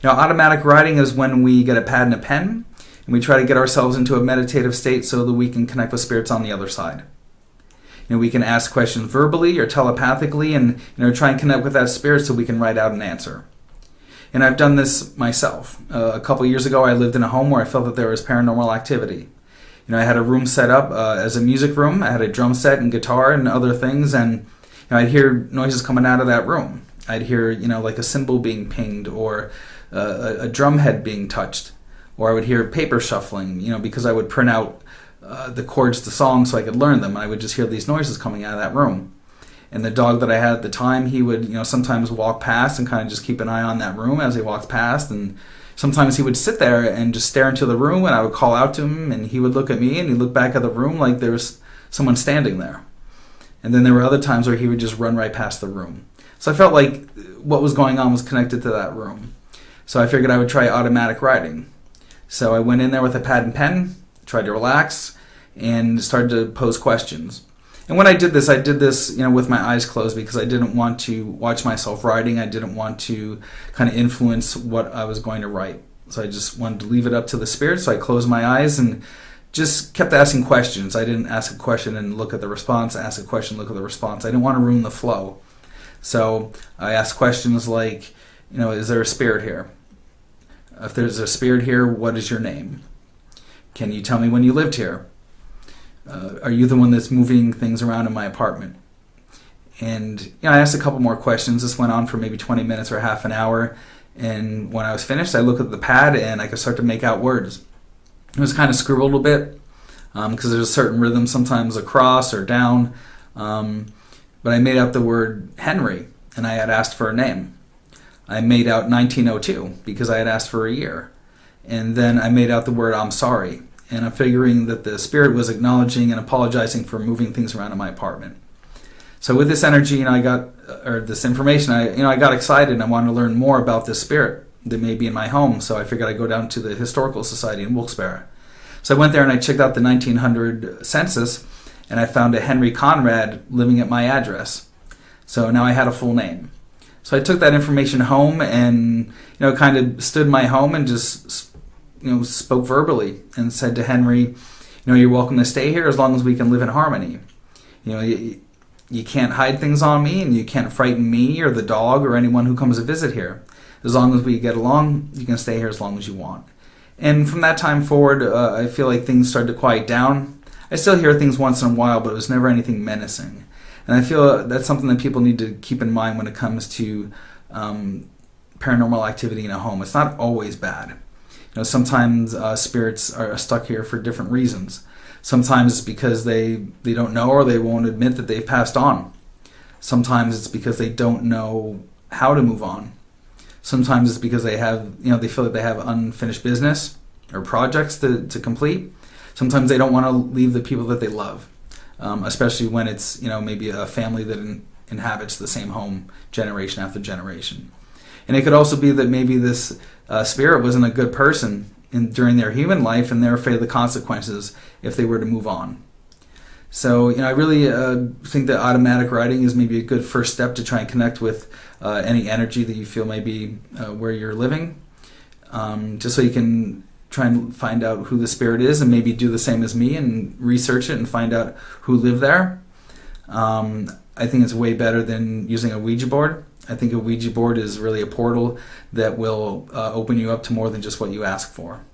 Automatic writing is when we get a pad and a pen and we try to get ourselves into a meditative state so that we can connect with spirits on the other side. We can ask questions verbally or telepathically and try and connect with that spirit so we can write out an answer. And I've done this myself. A couple years ago, I lived in a home where I felt that there was paranormal activity. I had a room set up as a music room. I had a drum set and guitar and other things, and I'd hear noises coming out of that room. I'd hear, like a cymbal being pinged or a drum head being touched, or I would hear paper shuffling, because I would print out the chords to songs so I could learn them. I would just hear these noises coming out of that room. And the dog that I had at the time, he would, sometimes walk past and kind of just keep an eye on that room as he walked past. And sometimes he would sit there and just stare into the room, and I would call out to him, and he would look at me, and he'd look back at the room like there was someone standing there. And then there were other times where he would just run right past the room. So I felt like what was going on was connected to that room. So I figured I would try automatic writing. So I went in there with a pad and pen, tried to relax, and started to pose questions. And when I did this, with my eyes closed because I didn't want to watch myself writing. I didn't want to kind of influence what I was going to write. So I just wanted to leave it up to the spirit. So I closed my eyes and just kept asking questions. I didn't ask a question and look at the response, ask a question, look at the response. I didn't want to ruin the flow. So I asked questions like, is there a spirit here? If there's a spirit here, what is your name? Can you tell me when you lived here? Are you the one that's moving things around in my apartment? And I asked a couple more questions. This went on for maybe 20 minutes or half an hour. And when I was finished, I looked at the pad and I could start to make out words. It was kind of scribbled a bit because there's a certain rhythm, sometimes across or down. But I made out the word Henry, and I had asked for a name. I made out 1902 because I had asked for a year. And then I made out the word I'm sorry. And I'm figuring that the spirit was acknowledging and apologizing for moving things around in my apartment. So with this energy, this information, I got excited and I wanted to learn more about this spirit that may be in my home. So I figured I'd go down to the Historical Society in Wilkes-Barre. So I went there and I checked out the 1900 census, and I found a Henry Conrad living at my address. So now I had a full name. So I took that information home and kind of stood in my home and just spoke verbally and said to Henry, you're welcome to stay here as long as we can live in harmony. You can't hide things on me, and you can't frighten me or the dog or anyone who comes to visit here. As long as we get along, you can stay here as long as you want. And from that time forward, I feel like things started to quiet down. I still hear things once in a while, but it was never anything menacing. And I feel that's something that people need to keep in mind when it comes to paranormal activity in a home. It's not always bad. Sometimes spirits are stuck here for different reasons. Sometimes it's because they don't know or they won't admit that they've passed on. Sometimes it's because they don't know how to move on. Sometimes it's because they feel that they have unfinished business or projects to complete. Sometimes they don't want to leave the people that they love, especially when it's maybe a family that inhabits the same home generation after generation. And it could also be that maybe this spirit wasn't a good person during their human life, and they're afraid of the consequences if they were to move on. So, I really think that automatic writing is maybe a good first step to try and connect with any energy that you feel may be where you're living, just so you can try and find out who the spirit is and maybe do the same as me and research it and find out who lived there. I think it's way better than using a Ouija board. I think a Ouija board is really a portal that will open you up to more than just what you ask for.